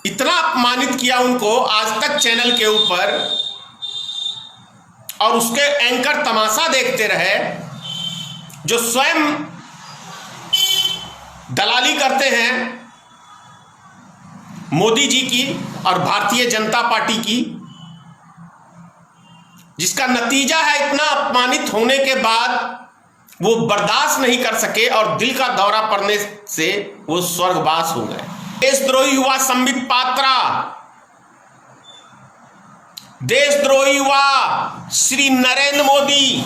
इतना अपमानित किया उनको आज तक चैनल के ऊपर, और उसके एंकर तमाशा देखते रहे जो स्वयं दलाली करते हैं मोदी जी की और भारतीय जनता पार्टी की, जिसका नतीजा है इतना अपमानित होने के बाद वो बर्दाश्त नहीं कर सके और दिल का दौरा पड़ने से वो स्वर्गवास हो गए। देशद्रोही हुआ संबित पात्रा, देशद्रोही हुआ श्री नरेंद्र मोदी,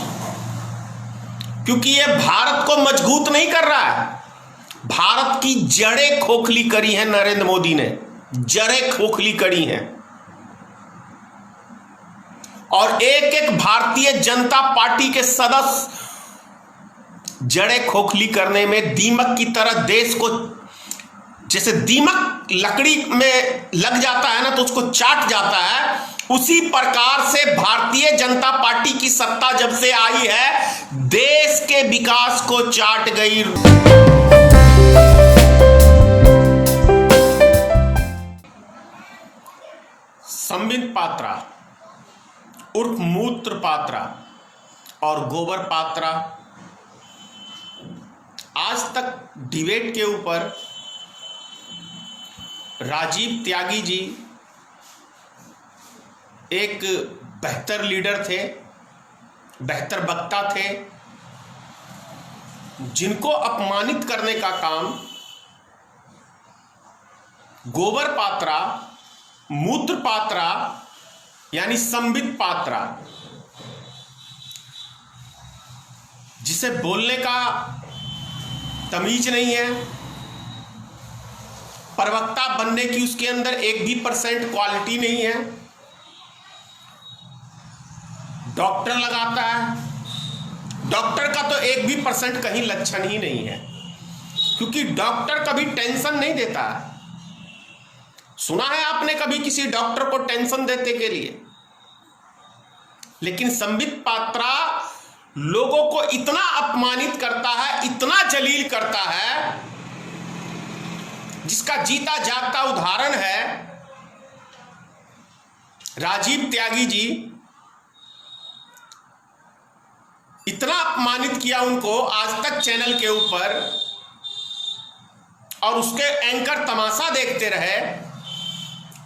क्योंकि ये भारत को मजबूत नहीं कर रहा है। भारत की जड़ें खोखली करी हैं नरेंद्र मोदी ने, जड़ें खोखली करी हैं, और एक एक भारतीय जनता पार्टी के सदस्य जड़ें खोखली करने में दीमक की तरह देश को, जैसे दीमक लकड़ी में लग जाता है ना तो उसको चाट जाता है, उसी प्रकार से भारतीय जनता पार्टी की सत्ता जब से आई है देश के विकास को चाट गई। संबित पात्रा उर्फ मूत्र पात्रा और गोबर पात्रा आज तक डिबेट के ऊपर राजीव त्यागी जी एक बेहतर लीडर थे, बेहतर वक्ता थे, जिनको अपमानित करने का काम गोबर पात्रा, मूत्र पात्रा यानी संबित पात्रा, जिसे बोलने का तमीज नहीं है, प्रवक्ता बनने की उसके अंदर 1% क्वालिटी नहीं है, डॉक्टर लगाता है, डॉक्टर का तो 1% कहीं लक्षण ही नहीं है, क्योंकि डॉक्टर कभी टेंशन नहीं देता है। सुना है आपने कभी किसी डॉक्टर को टेंशन देते के लिए? लेकिन संबित पात्रा लोगों को इतना अपमानित करता है, इतना जलील करता है, जिसका जीता जागता उदाहरण है राजीव त्यागी जी। इतना अपमानित किया उनको आज तक चैनल के ऊपर, और उसके एंकर तमाशा देखते रहे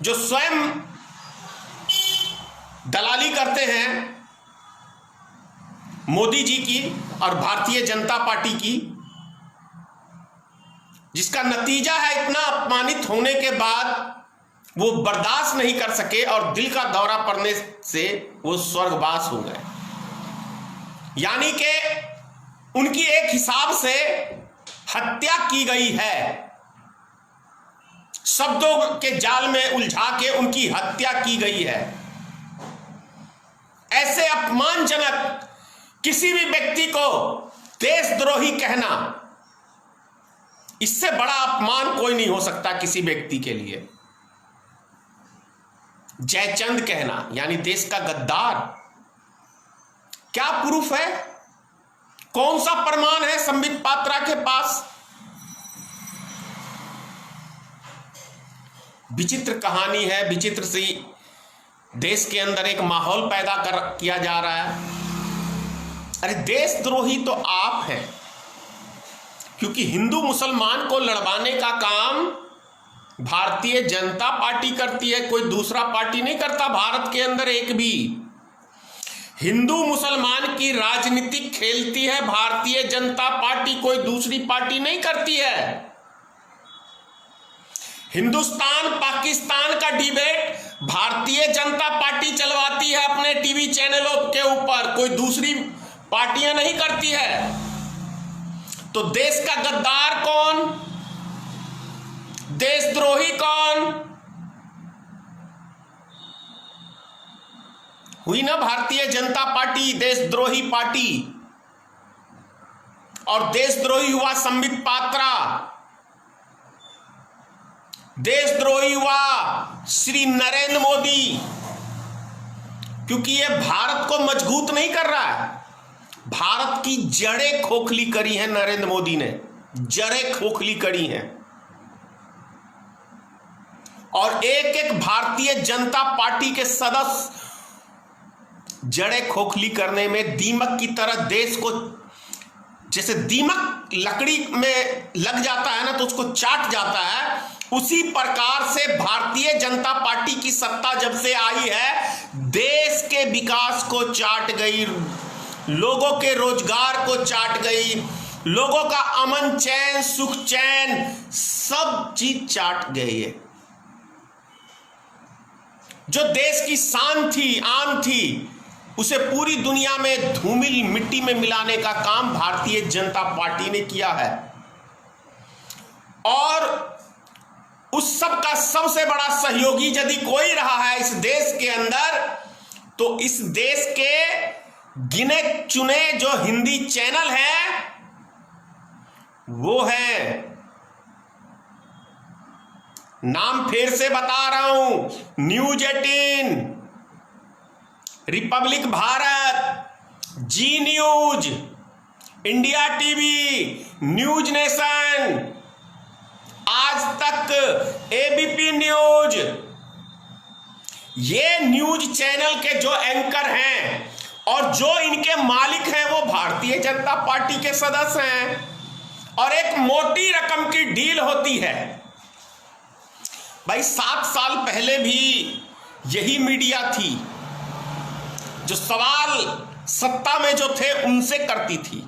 जो स्वयं दलाली करते हैं मोदी जी की और भारतीय जनता पार्टी की, जिसका नतीजा है इतना अपमानित होने के बाद वो बर्दाश्त नहीं कर सके और दिल का दौरा पड़ने से वो स्वर्गवास हो गए। यानी कि उनकी एक हिसाब से हत्या की गई है, शब्दों के जाल में उलझा के उनकी हत्या की गई है। ऐसे अपमानजनक किसी भी व्यक्ति को देशद्रोही कहना, इससे बड़ा अपमान कोई नहीं हो सकता किसी व्यक्ति के लिए। जयचंद कहना यानी देश का गद्दार, क्या प्रूफ है? कौन सा प्रमाण है संबित पात्रा के पास? विचित्र कहानी है, विचित्र सी देश के अंदर एक माहौल पैदा किया जा रहा है। अरे देशद्रोही तो आप हैं, क्योंकि हिंदू मुसलमान को लड़वाने का काम भारतीय जनता पार्टी करती है, कोई दूसरा पार्टी नहीं करता। भारत के अंदर एक भी हिंदू मुसलमान की राजनीति खेलती है भारतीय जनता पार्टी, कोई दूसरी पार्टी नहीं करती है। हिंदुस्तान पाकिस्तान का डिबेट भारतीय जनता पार्टी चलवाती है अपने टीवी चैनलों के ऊपर, कोई दूसरी पार्टियां नहीं करती है। तो देश का गद्दार कौन, देशद्रोही कौन? हुई ना भारतीय जनता पार्टी देशद्रोही पार्टी, और देशद्रोही हुआ संबित पात्रा, देशद्रोही हुआ श्री नरेंद्र मोदी, क्योंकि ये भारत को मजबूत नहीं कर रहा है। भारत की जड़ें खोखली करी हैं नरेंद्र मोदी ने, जड़ें खोखली करी हैं, और एक एक भारतीय जनता पार्टी के सदस्य जड़ें खोखली करने में दीमक की तरह देश को, जैसे दीमक लकड़ी में लग जाता है ना तो उसको चाट जाता है, उसी प्रकार से भारतीय जनता पार्टी की सत्ता जब से आई है देश के विकास को चाट गई, लोगों के रोजगार को चाट गई, लोगों का अमन चैन सुख चैन सब चीज चाट गई है। जो देश की शान थी आन थी उसे पूरी दुनिया में धूमिल मिट्टी में मिलाने का काम भारतीय जनता पार्टी ने किया है। और उस सब का सबसे बड़ा सहयोगी यदि कोई रहा है इस देश के अंदर तो इस देश के गिने चुने जो हिंदी चैनल हैं वो है, नाम फिर से बता रहा हूं, News 18, Republic Bharat, Zee News, India TV, News Nation, Aaj Tak, ABP News, ये न्यूज चैनल के जो एंकर हैं और जो इनके मालिक हैं वो भारतीय जनता पार्टी के सदस्य हैं और एक मोटी रकम की डील होती है। भाई 7 साल पहले भी यही मीडिया थी जो सवाल सत्ता में जो थे उनसे करती थी,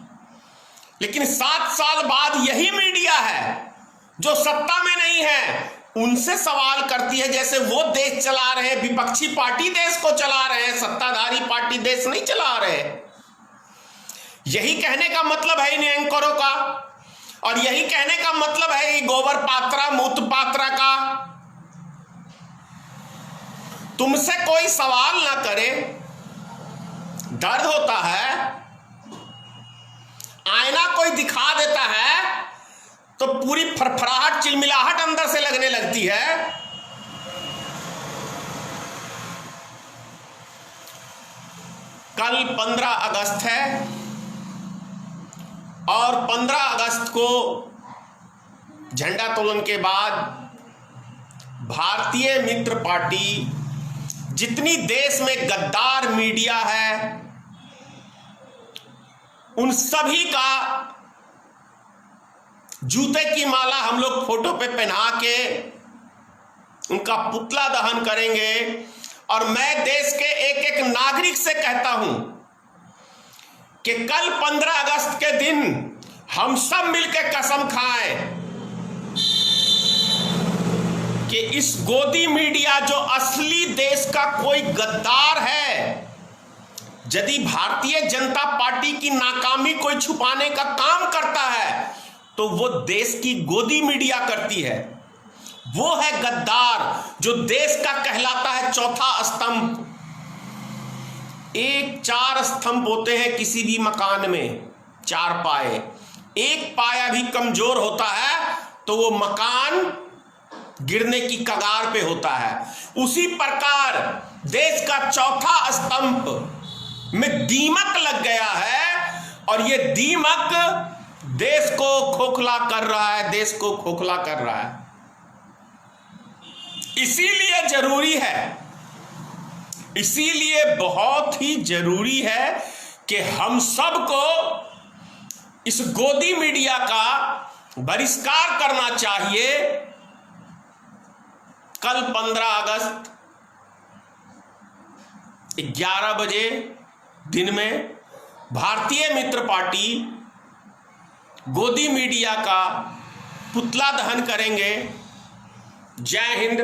लेकिन 7 साल बाद यही मीडिया है जो सत्ता में नहीं है उनसे सवाल करती है। जैसे वो देश चला रहे हैं, विपक्षी पार्टी देश को चला रहे हैं, सत्ताधारी पार्टी देश नहीं चला रहे। यही कहने का मतलब है इन एंकरों का और यही कहने का मतलब है गोबर पात्रा मूत्र पात्रा का। तुमसे कोई सवाल ना करे, दर्द होता है, आईना कोई दिखा देता है तो पूरी फरफराहट चिलमिलाहट अंदर से लगने लगती है। कल 15 अगस्त है और 15 अगस्त को झंडा तोलन के बाद भारतीय मित्र पार्टी जितनी देश में गद्दार मीडिया है उन सभी का जूते की माला हम लोग फोटो पे पहना के उनका पुतला दहन करेंगे। और मैं देश के एक एक नागरिक से कहता हूं कि कल 15 अगस्त के दिन हम सब मिलकर कसम खाएं कि इस गोदी मीडिया जो असली देश का कोई गद्दार है, यदि भारतीय जनता पार्टी की नाकामी कोई छुपाने का काम करता है तो वो देश की गोदी मीडिया करती है। वो है गद्दार जो देश का कहलाता है चौथा स्तंभ। 4 स्तंभ होते हैं किसी भी मकान में, 4 पाए, एक पाया भी कमजोर होता है तो वो मकान गिरने की कगार पे होता है। उसी प्रकार देश का चौथा स्तंभ में दीमक लग गया है और ये दीमक देश को खोखला कर रहा है, देश को खोखला कर रहा है। इसीलिए जरूरी है, इसीलिए बहुत ही जरूरी है कि हम सबको इस गोदी मीडिया का बहिष्कार करना चाहिए। कल 15 अगस्त 11 बजे दिन में भारतीय मित्र पार्टी गोदी मीडिया का पुतला दहन करेंगे। जय हिंद।